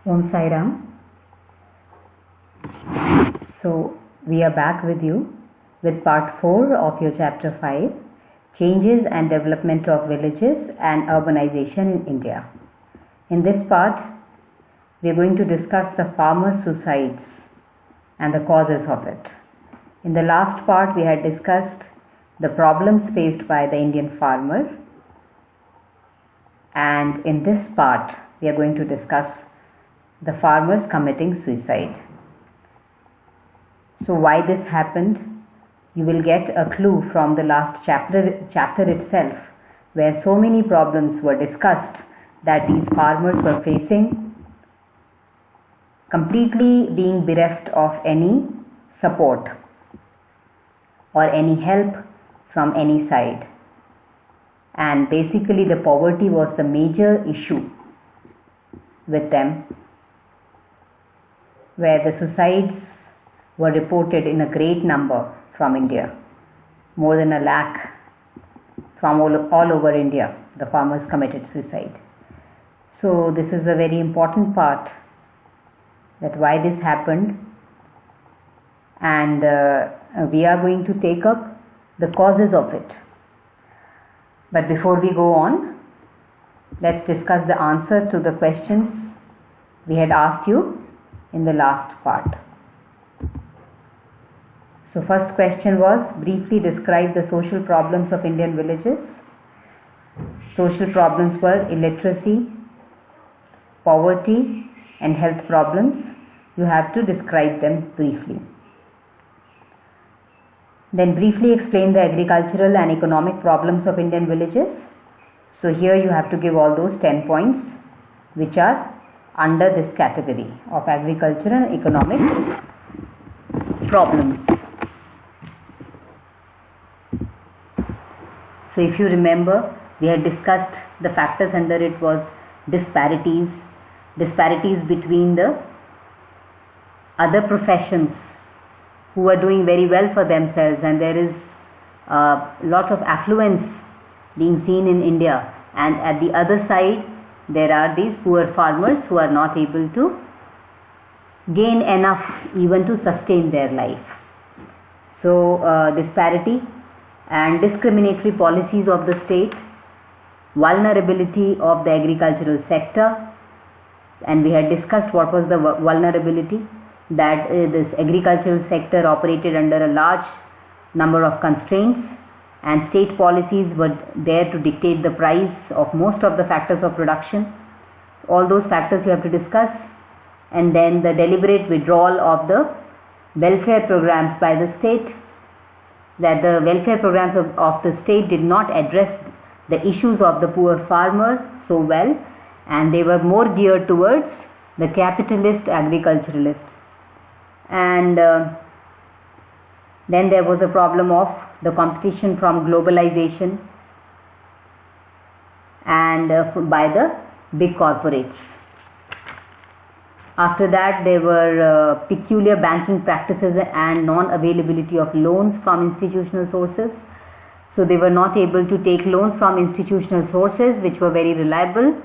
Om Sai Ram. So we are back with you with part 4 of your chapter 5, Changes and Development of Villages and Urbanization in India. In this part, we are going to discuss the farmer suicides and the causes of it. In the last part, we had discussed the problems faced by the Indian farmers, and in this part, we are going to discuss the farmers committing suicide. So why this happened? You will get a clue from the last chapter itself, where so many problems were discussed that these farmers were facing, completely being bereft of any support or any help from any side. And basically the poverty was the major issue with them, where the suicides were reported in a great number from India. More than 1 lakh from all over India, the farmers committed suicide. So this is a very important part, that why this happened, and we are going to take up the causes of it. But before we go on, let's discuss the answer to the questions we had asked you in the last part. So first question was, briefly describe the social problems of Indian villages. Social problems were illiteracy, poverty and health problems. You have to describe them briefly. Then briefly explain the agricultural and economic problems of Indian villages. So here you have to give all those 10 points which are under this category of agricultural and economic problems. So if you remember, we had discussed the factors under it was disparities between the other professions who are doing very well for themselves, and there is a lot of affluence being seen in India, and at the other side there are these poor farmers who are not able to gain enough even to sustain their life. So disparity and discriminatory policies of the state, vulnerability of the agricultural sector, and we had discussed what was the vulnerability, that this agricultural sector operated under a large number of constraints, and state policies were there to dictate the price of most of the factors of production. All those factors you have to discuss. And then the deliberate withdrawal of the welfare programs by the state, that the welfare programs of the state did not address the issues of the poor farmer so well, and they were more geared towards the capitalist agriculturalist. And then there was a problem of the competition from globalization and by the big corporates. After that, there were peculiar banking practices and non-availability of loans from institutional sources. So they were not able to take loans from institutional sources which were very reliable,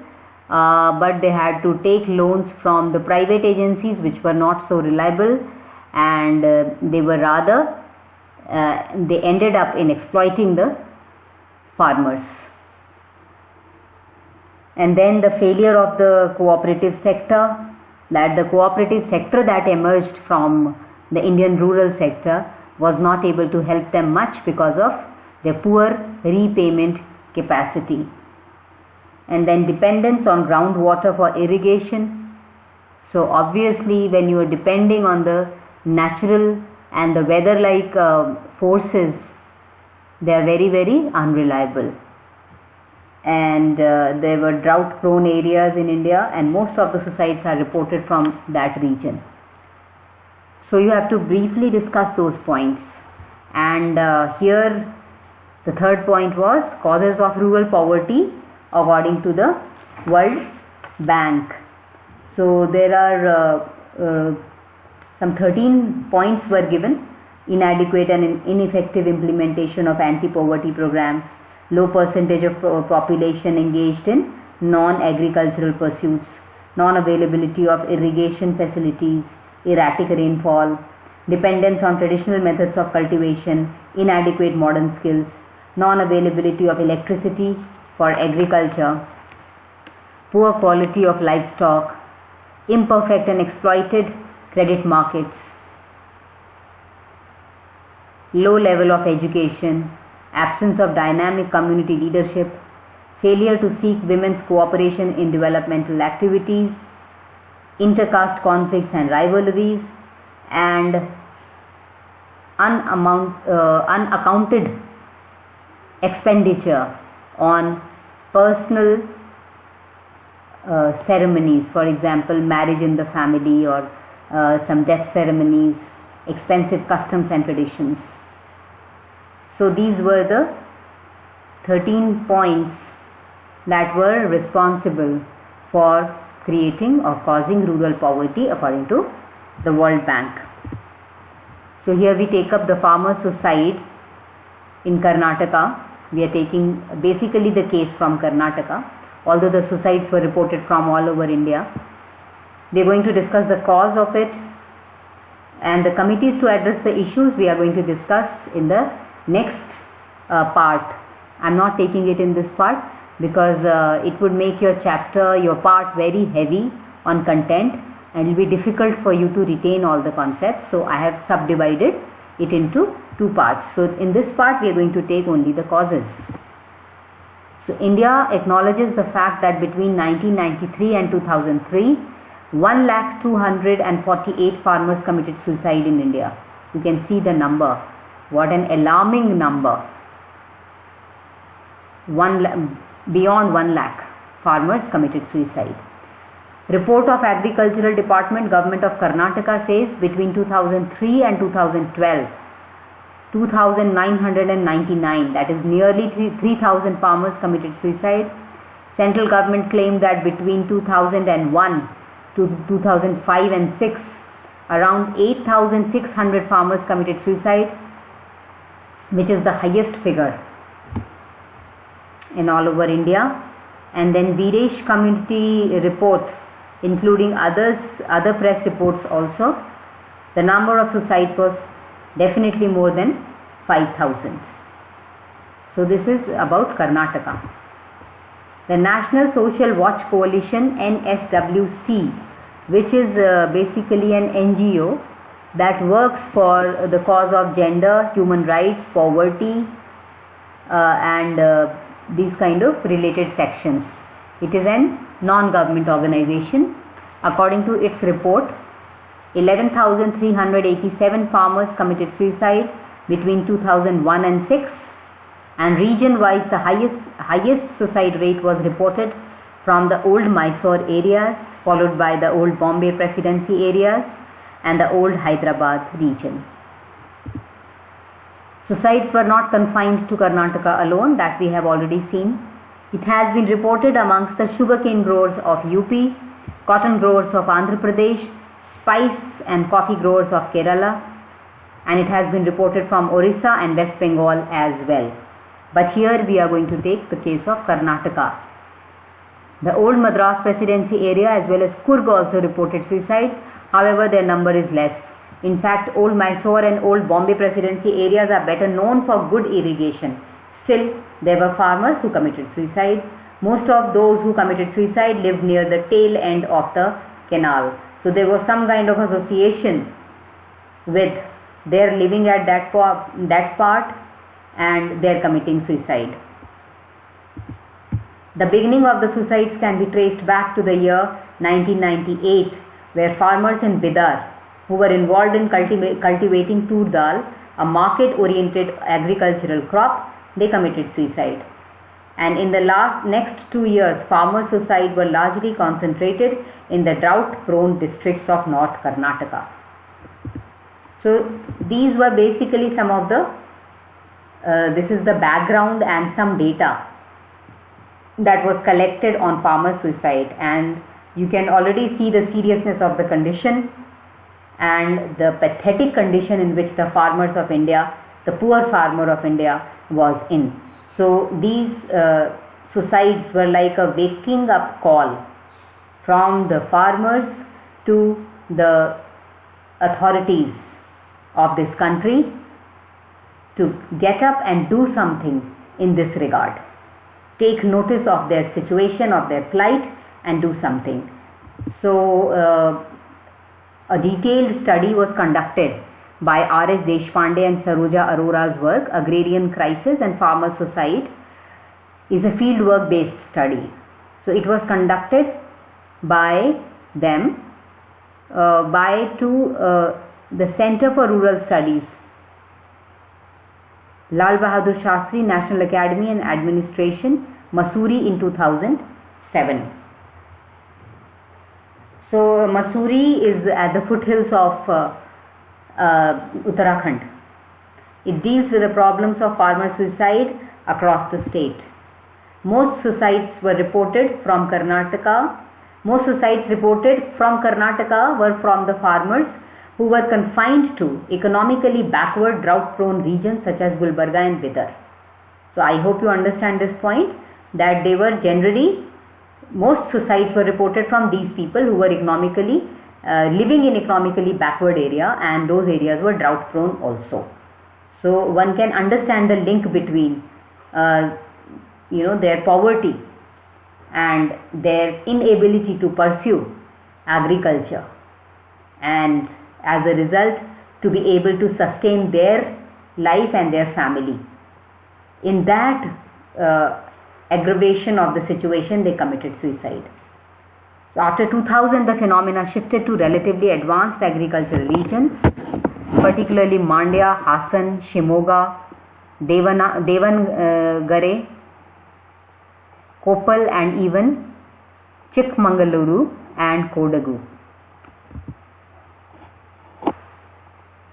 but they had to take loans from the private agencies which were not so reliable, and they were rather they ended up in exploiting the farmers. And then the failure of the cooperative sector, that the cooperative sector that emerged from the Indian rural sector was not able to help them much because of their poor repayment capacity. And then dependence on groundwater for irrigation. So obviously when you are depending on the natural and the weather-like forces, they are very, very unreliable. And there were drought-prone areas in India, and most of the suicides are reported from that region. So you have to briefly discuss those points. And here the third point was causes of rural poverty according to the World Bank. So there are some 13 points were given: inadequate and ineffective implementation of anti-poverty programs, low percentage of population engaged in non-agricultural pursuits, non-availability of irrigation facilities, erratic rainfall, dependence on traditional methods of cultivation, inadequate modern skills, non-availability of electricity for agriculture, poor quality of livestock, imperfect and exploited credit markets, low level of education, absence of dynamic community leadership, failure to seek women's cooperation in developmental activities, intercaste conflicts and rivalries, and unaccounted expenditure on personal ceremonies, for example, marriage in the family or some death ceremonies, expensive customs and traditions. So these were the 13 points that were responsible for creating or causing rural poverty according to the World Bank. So here we take up the farmer suicide in Karnataka. We are taking basically the case from Karnataka, although the suicides were reported from all over India. We are going to discuss the cause of it, and the committees to address the issues we are going to discuss in the next part. I am not taking it in this part because it would make your part very heavy on content, and it will be difficult for you to retain all the concepts. So I have subdivided it into two parts. So in this part we are going to take only the causes. So India acknowledges the fact that between 1993 and 2003, 1,248,000 farmers committed suicide in India. You can see the number. What an alarming number. Beyond 1 lakh farmers committed suicide. Report of Agricultural Department, Government of Karnataka says between 2003 and 2012, 2,999, that is nearly 3,000 farmers committed suicide. Central government claimed that between 2001 to 2005 and 6, around 8,600 farmers committed suicide, which is the highest figure in all over India. And then Viresh Community Report, including other press reports also, the number of suicides was definitely more than 5,000. So this is about Karnataka. The National Social Watch Coalition, NSWC, which is basically an NGO that works for the cause of gender, human rights, poverty, and these kind of related sections. It is a non-government organization. According to its report, 11,387 farmers committed suicide between 2001 and 6, and region-wise the highest suicide rate was reported from the old Mysore areas, followed by the old Bombay Presidency areas and the old Hyderabad region. Suicides were not confined to Karnataka alone, that we have already seen. It has been reported amongst the sugarcane growers of UP, cotton growers of Andhra Pradesh, spice and coffee growers of Kerala, and it has been reported from Orissa and West Bengal as well. But here we are going to take the case of Karnataka. The old Madras Presidency area as well as Coorg also reported suicide. However, their number is less. In fact, old Mysore and old Bombay Presidency areas are better known for good irrigation. Still, there were farmers who committed suicide. Most of those who committed suicide lived near the tail end of the canal. So there was some kind of association with their living at that part and their committing suicide. The beginning of the suicides can be traced back to the year 1998, where farmers in Bidar who were involved in cultivating tur dal, a market-oriented agricultural crop, they committed suicide. And in the next 2 years, farmer suicide were largely concentrated in the drought-prone districts of North Karnataka. So these were basically some of the, this is the background and some data that was collected on farmer suicide, and you can already see the seriousness of the condition and the pathetic condition in which the farmers of India, the poor farmer of India was in. So these suicides were like a waking up call from the farmers to the authorities of this country to get up and do something in this regard. Take notice of their situation, of their plight, and do something. So, a detailed study was conducted by R.S. Deshpande and Saroja Arora's work, Agrarian Crisis and Farmer Suicide, is a fieldwork based study. So, it was conducted by them the Center for Rural Studies, Lal Bahadur Shastri National Academy and Administration, Mussoorie in 2007. So Mussoorie is at the foothills of Uttarakhand. It deals with the problems of farmer suicide across the state. Most suicides were reported from Karnataka. Most suicides reported from Karnataka were from the farmers who were confined to economically backward, drought-prone regions such as Gulbarga and Bidar. So I hope you understand this point, that they were generally, most suicides were reported from these people who were economically living in economically backward area, and those areas were drought-prone also. So one can understand the link between their poverty and their inability to pursue agriculture, and as a result to be able to sustain their life and their family. In that aggravation of the situation, they committed suicide. So after 2000, the phenomena shifted to relatively advanced agricultural regions, particularly Mandya, Hassan, Shimoga, Devangare, Koppal, and even Chikmagaluru and Kodagu.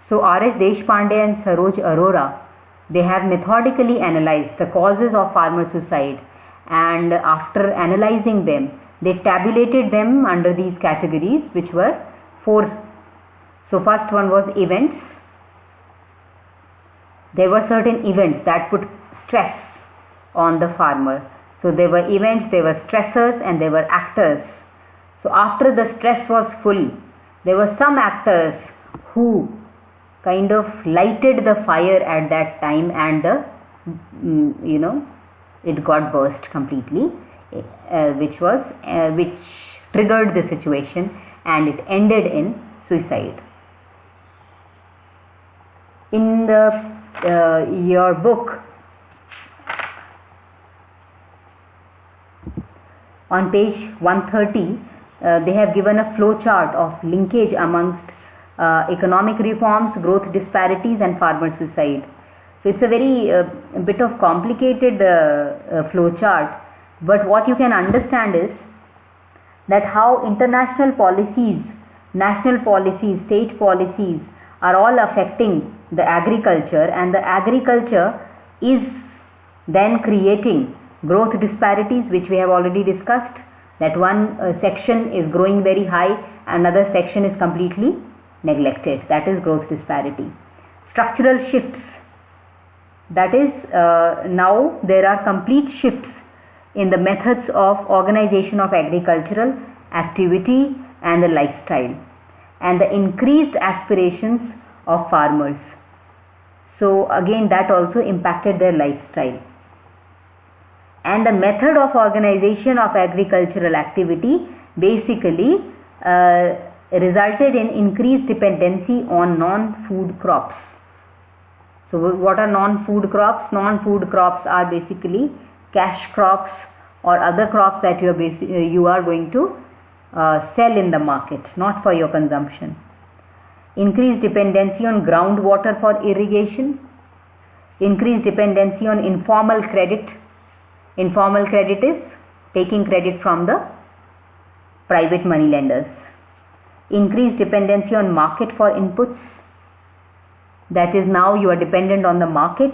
So R.S. Deshpande and Saroj Arora, they have methodically analyzed the causes of farmer suicide, and after analyzing them, they tabulated them under these categories, which were 4. So first one was events. There were certain events that put stress on the farmer. So there were events, there were stressors, and there were actors. So after the stress was full, there were some actors who kind of lighted the fire at that time, and it got burst completely, which triggered the situation, and it ended in suicide. In your book, on page 130, they have given a flow chart of linkage amongst economic reforms, growth disparities, and farmer suicide. So it's a very bit of complicated flow chart, but what you can understand is that how international policies, national policies, state policies are all affecting the agriculture, and the agriculture is then creating growth disparities, which we have already discussed, that one section is growing very high, another section is completely neglected. That is growth disparity. Structural shifts, that is now there are complete shifts in the methods of organization of agricultural activity and the lifestyle, and the increased aspirations of farmers. So again, that also impacted their lifestyle. And the method of organization of agricultural activity basically resulted in increased dependency on non-food crops. So what are non-food crops? Non-food crops are basically cash crops or other crops that you are going to sell in the market, not for your consumption. Increased dependency on groundwater for irrigation. Increased dependency on informal credit. Informal credit is taking credit from the private money lenders. Increased dependency on market for inputs. That is, now you are dependent on the market.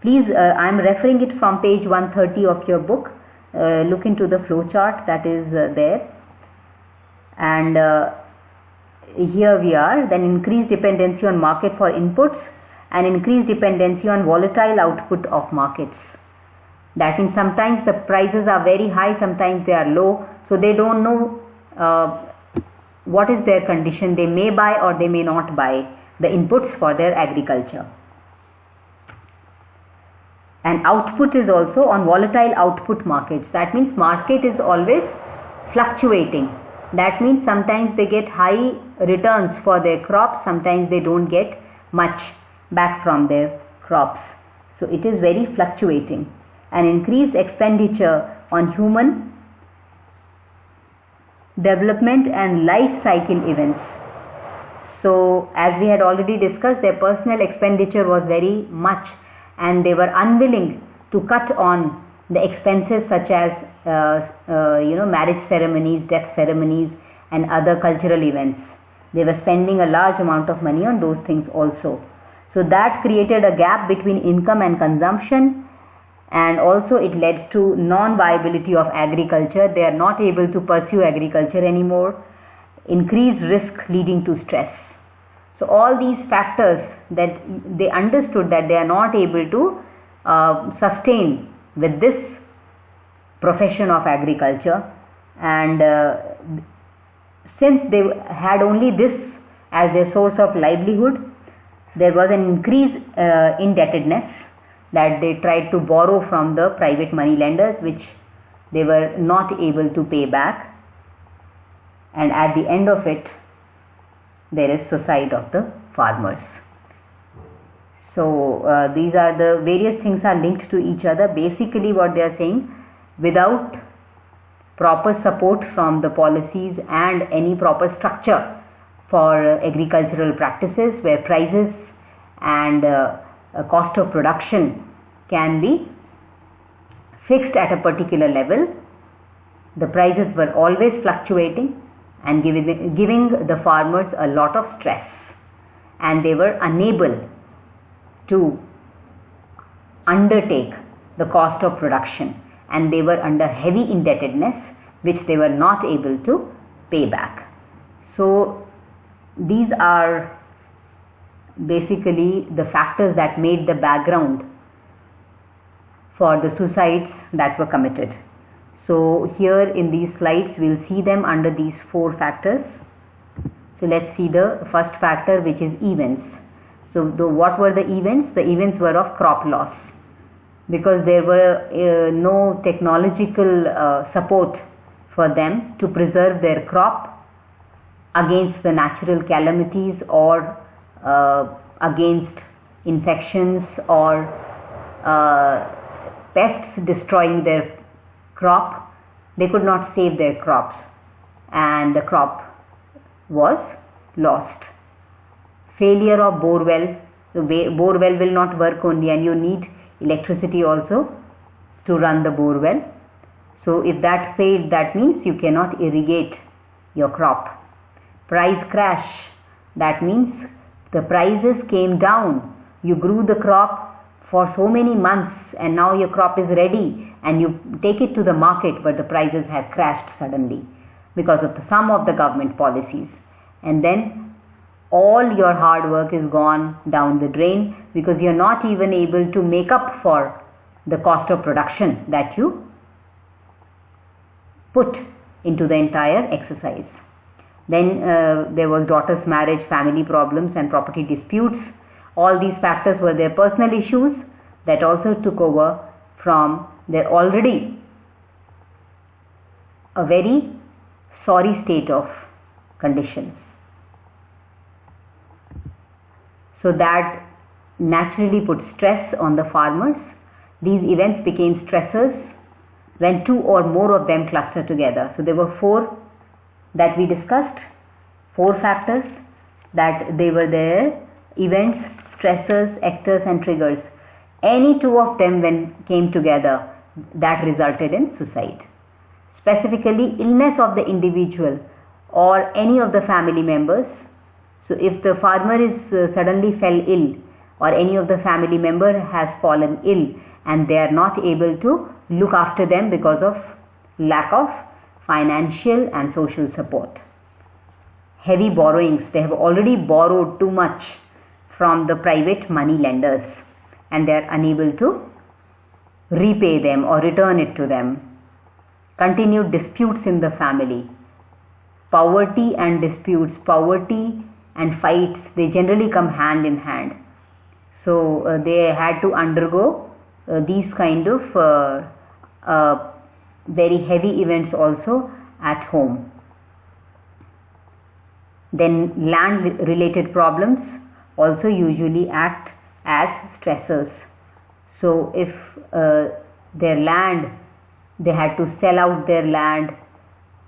Please, I am referring it from page 130 of your book. Look into the flow chart that is there. And here we are. Then increased dependency on market for inputs and increased dependency on volatile output of markets. That means sometimes the prices are very high, sometimes they are low, so they don't know what is their condition. They may buy or they may not buy the inputs for their agriculture. And output is also on volatile output markets. That means market is always fluctuating. That means sometimes they get high returns for their crops, sometimes they don't get much back from their crops. So it is very fluctuating. An increased expenditure on human development and life cycle events. So as we had already discussed, their personal expenditure was very much, and they were unwilling to cut on the expenses such as marriage ceremonies, death ceremonies and other cultural events. They were spending a large amount of money on those things also. So that created a gap between income and consumption, and also it led to non-viability of agriculture. They are not able to pursue agriculture anymore. Increased risk leading to stress. So all these factors that they understood that they are not able to sustain with this profession of agriculture, and since they had only this as their source of livelihood, there was an increased indebtedness, that they tried to borrow from the private money lenders, which they were not able to pay back, and at the end of it there is suicide of the farmers. So these are the various things are linked to each other. Basically what they are saying, without proper support from the policies and any proper structure for agricultural practices where prices and cost of production can be fixed at a particular level, the prices were always fluctuating and giving the farmers a lot of stress, and they were unable to undertake the cost of production, and they were under heavy indebtedness which they were not able to pay back. So these are basically the factors that made the background for the suicides that were committed. So here in these slides we'll see them under these 4 factors. So let's see the first factor, which is events. So what were the events? The events were of crop loss, because there were no technological support for them to preserve their crop against the natural calamities or against infections or pests destroying their crop. They could not save their crops, and the crop was lost. Failure of bore well. The bore well will not work only, and you need electricity also to run the bore well. So if that failed, that means you cannot irrigate your crop. Price crash. That means the prices came down. You grew the crop for so many months and now your crop is ready and you take it to the market, but the prices have crashed suddenly because of some of the government policies, and then all your hard work is gone down the drain because you're not even able to make up for the cost of production that you put into the entire exercise. Then there was daughter's marriage, family problems and property disputes. All these factors were their personal issues that also took over from their already a very sorry state of conditions. So that naturally put stress on the farmers. These events became stressors when 2 or more of them cluster together. So there were 4 that we discussed, 4 factors that they were there: events, stressors, actors and triggers. Any 2 of them when came together, that resulted in suicide. Specifically, illness of the individual or any of the family members. So if the farmer is suddenly fell ill, or any of the family member has fallen ill and they are not able to look after them because of lack of financial and social support. Heavy borrowings. They have already borrowed too much from the private money lenders and they are unable to repay them or return it to them. continued disputes in the family. Poverty and disputes, poverty and fights, they generally come hand in hand. So they had to undergo these kind of very heavy events also at home. Then land related problems also usually act as stressors. So if their land, they had to sell out their land,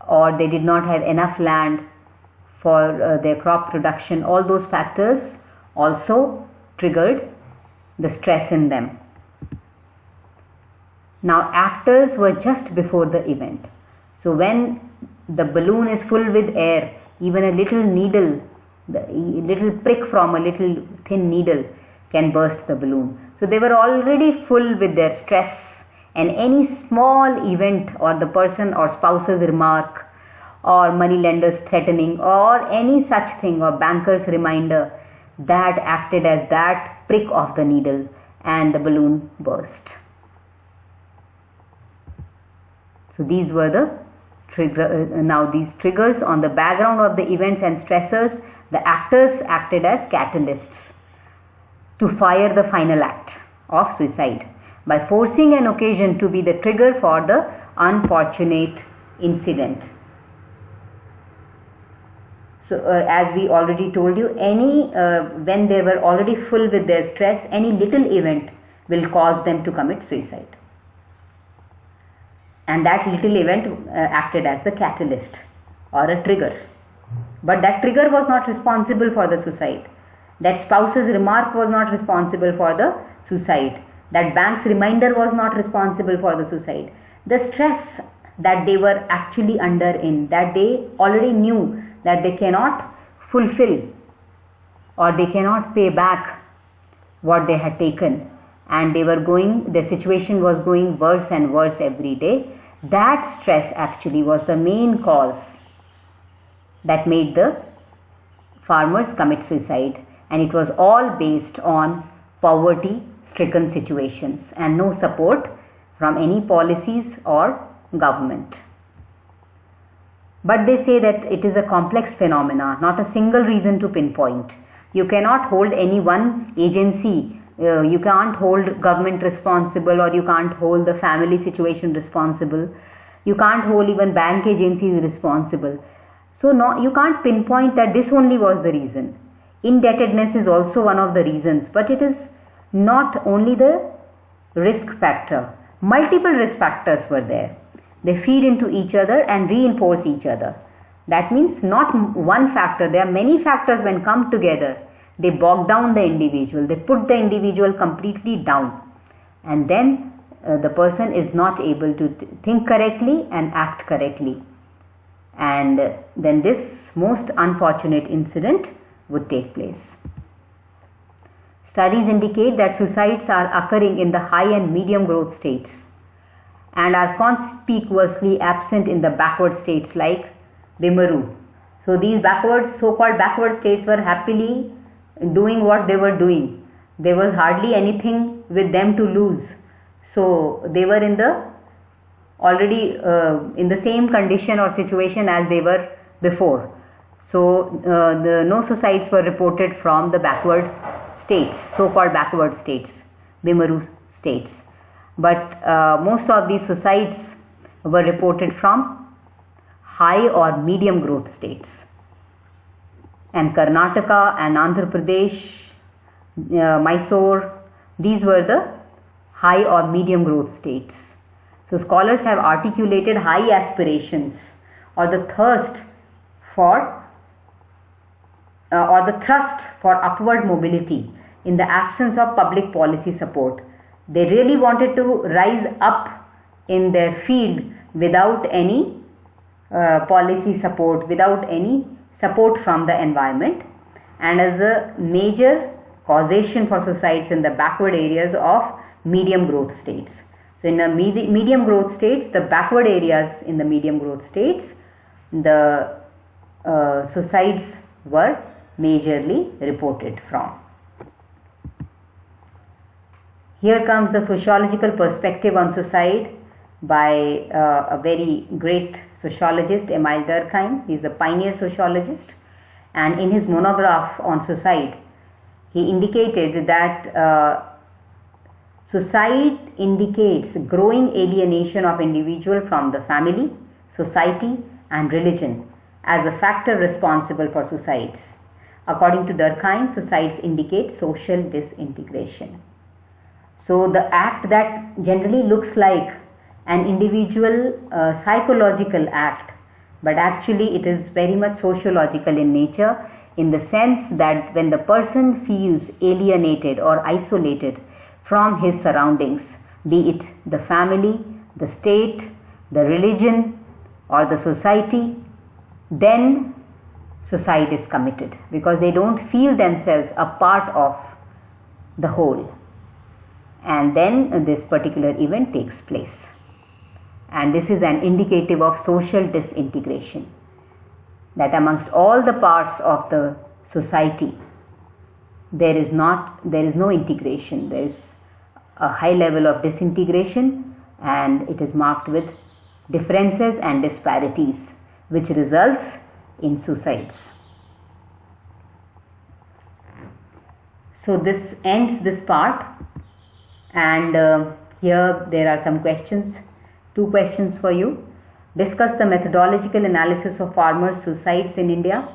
or they did not have enough land for their crop production, all those factors also triggered the stress in them. Now actors were just before the event. So when the balloon is full with air, even a little needle, the little prick from a little thin needle can burst the balloon. So they were already full with their stress, and any small event or the person or spouse's remark or moneylenders threatening or any such thing or banker's reminder, that acted as that prick of the needle and the balloon burst. So these were the now these triggers on the background of the events and stressors. The actors acted as catalysts to fire the final act of suicide by forcing an occasion to be the trigger for the unfortunate incident. So as we already told you, when they were already full with their stress, any little event will cause them to commit suicide. And that little event acted as the catalyst or a trigger. But that trigger was not responsible for the suicide. That spouse's remark was not responsible for the suicide. That bank's reminder was not responsible for the suicide. The stress that they were actually under in, that they already knew that they cannot fulfill or they cannot pay back what they had taken, and the situation was going worse and worse every day. That stress actually was the main cause that made the farmers commit suicide, and it was all based on poverty stricken situations and no support from any policies or government. But they say that it is a complex phenomena, not a single reason to pinpoint. You cannot hold any one agency, you can't hold government responsible, or you can't hold the family situation responsible. You can't hold even bank agencies responsible. So you can't pinpoint that this only was the reason. Indebtedness is also one of the reasons, but it is not only the risk factor. Multiple risk factors were there. They feed into each other and reinforce each other. That means not one factor, there are many factors when come together. They bog down the individual, they put the individual completely down, and then the person is not able to think correctly and act correctly, and then this most unfortunate incident would take place. Studies indicate that suicides are occurring in the high and medium growth states and are conspicuously absent in the backward states like Bimaru. So these so-called backward states were happily doing what they were doing. There was hardly anything with them to lose. So they were already in the same condition or situation as they were before. So no suicides were reported from the backward states, so-called backward states, Bimaru states. But most of these suicides were reported from high or medium growth states. And Karnataka and Andhra Pradesh, Mysore, these were the high or medium growth states. So scholars have articulated high aspirations or the thirst for or the thrust for upward mobility in the absence of public policy support. They really wanted to rise up in their field without any policy support, without any support from the environment, and as a major causation for suicides in the backward areas of medium growth states. So in the medium growth states, the backward areas in the medium growth states, the suicides were majorly reported from. Here comes the sociological perspective on suicide. by a very great sociologist, Emile Durkheim. He is a pioneer sociologist, and in his monograph on suicide, he indicated that suicide indicates growing alienation of individual from the family, society, and religion as a factor responsible for suicides. According to Durkheim, suicides indicate social disintegration. So the act that generally looks like an individual psychological act, but actually it is very much sociological in nature, in the sense that when the person feels alienated or isolated from his surroundings, be it the family, the state, the religion, or the society, then suicide is committed because they don't feel themselves a part of the whole. And then this particular event takes place. And this is an indicative of social disintegration, that amongst all the parts of the society, there is no integration. There is a high level of disintegration, and it is marked with differences and disparities, which results in suicides. So this ends this part, and here there are some questions, 2 questions for you. Discuss the methodological analysis of farmers' suicides in India.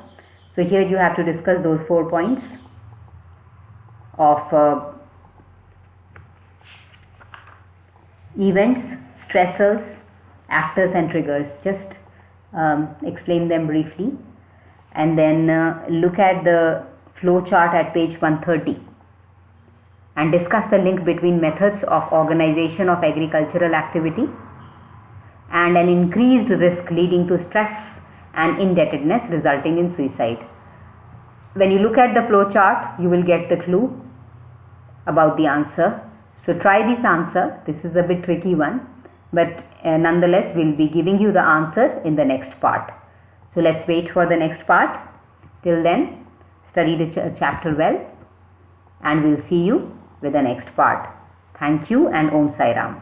So here you have to discuss those 4 points of events, stressors, actors and triggers. Just explain them briefly, and then look at the flow chart at page 130 and discuss the link between methods of organization of agricultural activity and an increased risk leading to stress and indebtedness resulting in suicide. When you look at the flow chart, you will get the clue about the answer. So try this answer. This is a bit tricky one, but nonetheless we'll be giving you the answer in the next part. So let's wait for the next part. Till then, study the chapter well, and we'll see you with the next part. Thank you, and Om Sai Ram.